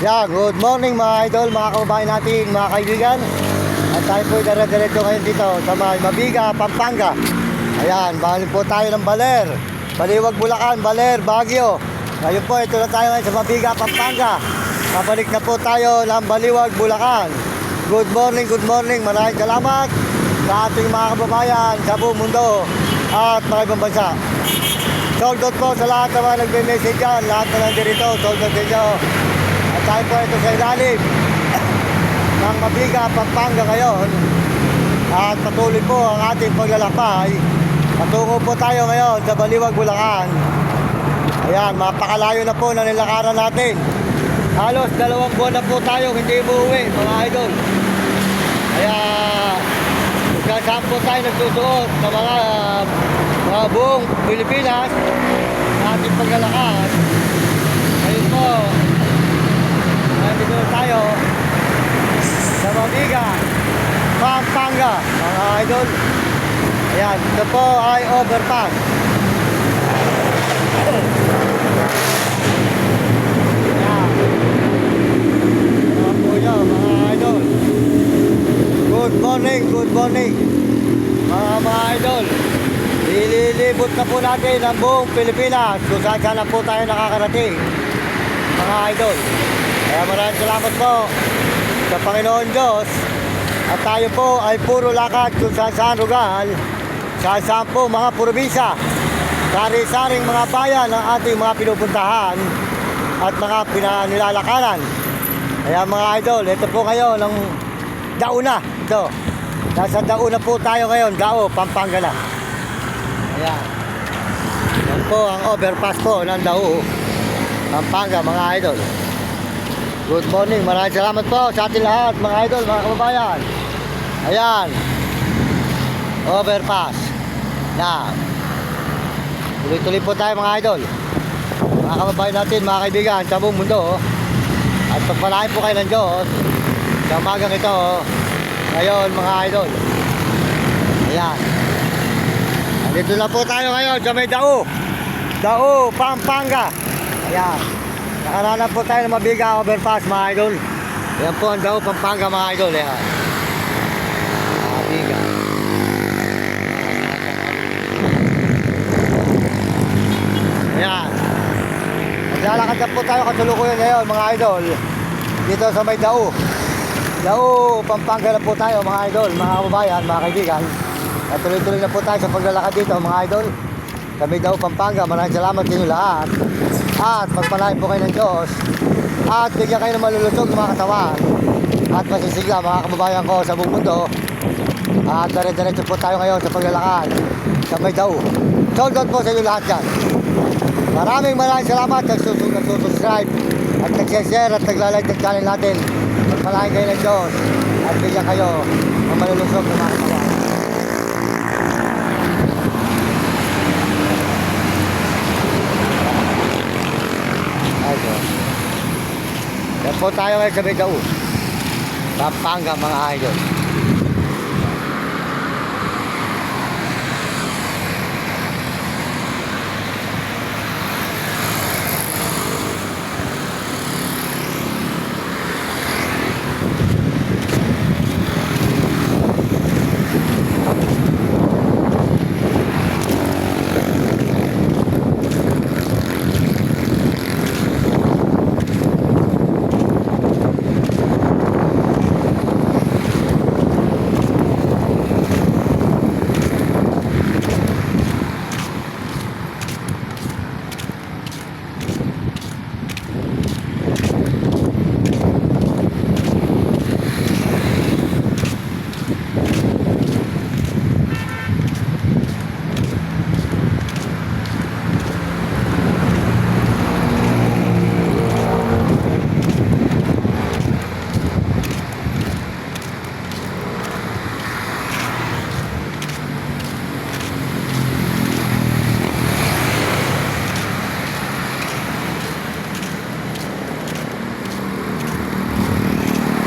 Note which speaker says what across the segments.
Speaker 1: Yeah, good morning mga idol, mga kababayan natin, mga kaibigan. At tayo po dire-diretso ngayon dito sa Mabiga, Pampanga. Ayan, balik po tayo ng Baler, Baliwag, Bulacan, Baler, Baguio. Ngayon po, ito na tayo ngayon sa Mabiga, Pampanga. Babalik na po tayo ng Baliwag, Bulacan. Good morning, maraming salamat sa ating mga kababayan sa buong mundo at mga ibang bansa. Sold out po sa lahat ng mga nagme-message dyan, lahat na nandito, sold out din nyo. At tayo po ito sa ilalim ng Mabiga, Pampanga ngayon. At patuloy po ang ating paglalakbay. Patungo po tayo ngayon sa Baliwag, Bulacan. Ayan, mapakalayo na po na nilakaran natin. Halos 2 buwan na po tayo hindi umuwi, mga idol. Kaya saan po tayo nagsusuot sa mga buong Pilipinas sa ating paglalakad. Ngayon po, nandito na tayo sa Mabiga, Pampanga, mga idol. Ayan, ito po ay overpass. Ayan. Ayan po yun, mga idol. Good morning, mga idol. Ililibot na po natin ang buong Pilipinas kung saan na po tayo nakakarating, mga idol. Kaya maraming salamat po sa Panginoon Diyos. At tayo po ay puro lakad kung saan lugar, saan po mga probinsya, sari-saring mga bayan ang ating mga pinupuntahan at mga nilalakaran. Kaya mga idol, ito po ngayon ang Dauna. Ito, nasa Dauna po tayo ngayon, Dao, Pampanga na. Ayan. Yan po ang overpass po ng Dao, Pampanga, mga idol. Good morning, maraming salamat po sa ating lahat, mga idol, mga kababayan. Ayan, overpass na. Tuloy-tuloy po tayo, mga idol, mga kababayan natin, mga kaibigan sa buong mundo. At pagpalain po kayo ng Diyos sa umagang ito ngayon, mga idol. Ayan, dito na po tayo ngayon sa may Dao, Pampanga. Ayan, nakarana po tayo ng Mabiga overpass, mga idol. Ayan po ang Dao, Pampanga, mga idol. Ayan, Mabiga. Ayan, maglalakad na po tayo katulukuyan ngayon, mga idol, dito sa may Dao, Pampanga na po tayo, mga idol, mga kababayan, mga kaibigan. At tuloy-tuloy na po tayo sa paglalakad dito, mga idol, sa may Dao, Pampanga. Maraming salamat sa inyo lahat. At magpalain po kayo ng Diyos. At bigyan kayo ng malulusog ng mga katawan at masisigla, mga kababayan ko sa buong mundo. At dire-diretso po tayo ngayon sa paglalakad sa may Dao. Sold out po sa inyo lahat dyan. Maraming salamat sa nagsusubscribe at nag-share at naglalike ng channel natin. Magpalain kayo ng Diyos at bigyan kayo ng malulusog ng mga katawan. Yan po tayo ngayon sa Dao, Pampanga, mga idol.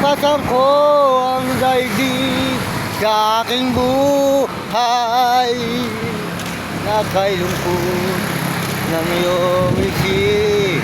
Speaker 1: Kasam ko ang daigdig sa aking buhay, nakailungkot ng iyong isip.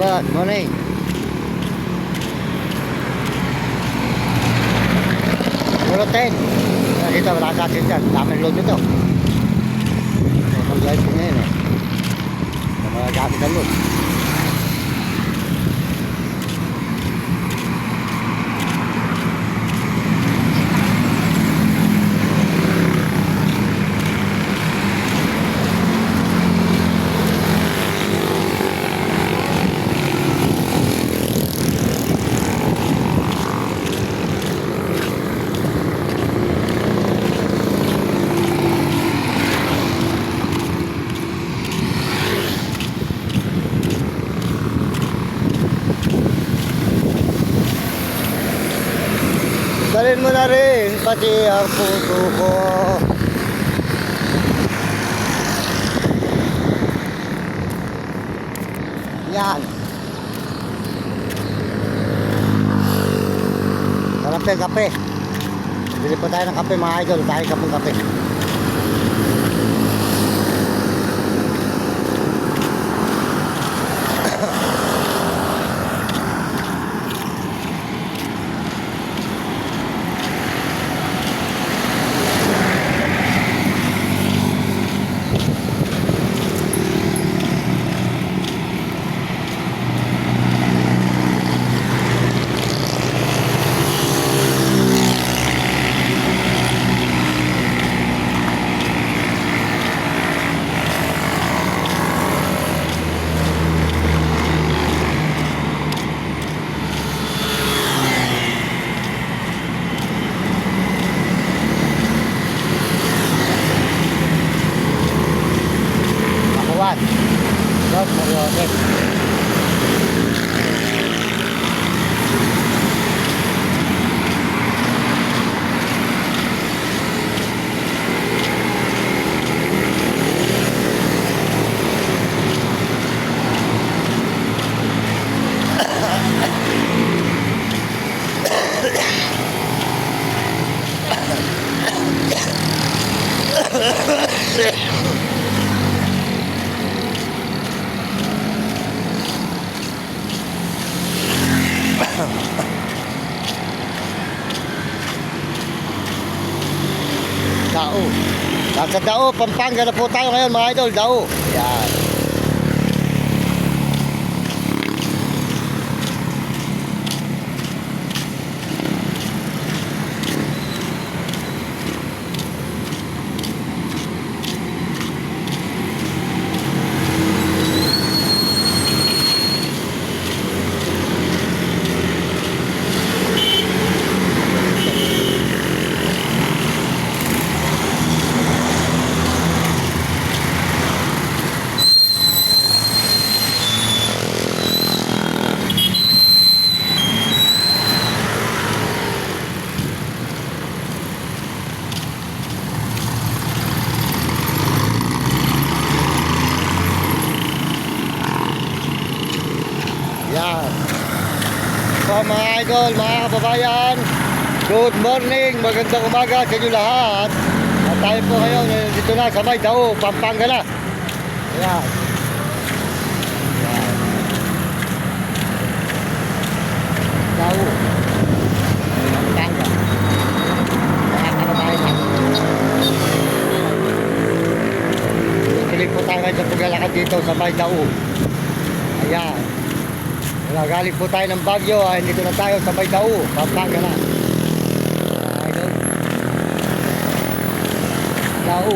Speaker 1: Good morning. Puro 10. Dito, wala sa atin dyan. Dami load nito. Mag-live ko ngayon eh. Mga gamit ang load. Dalhin mo na rin pati ang puso ko. Yan. Sarap yung kape. Bili pa tayo ng kape mga idol. Tayo ka pong kape. Makuwan. Dos Moriones. Dao. Nasa Dao, Pampanga na po tayo ngayon mga idol. Dao. Yan. Yan. So mga idol, mga kababayan, good morning, magandang umaga sa inyo lahat. At tayo po ngayon, dito na sa may Dao, Pampanga na. Yan. Yan. Dao, Pampanga. Mga kababayan. Tuloy po tayo ngayon sa paglalakad dito sa may Dao. Ayan. Galing po tayo ng Baguio, ay dito na tayo sa Dao, Pampanga na. Idol. Dao.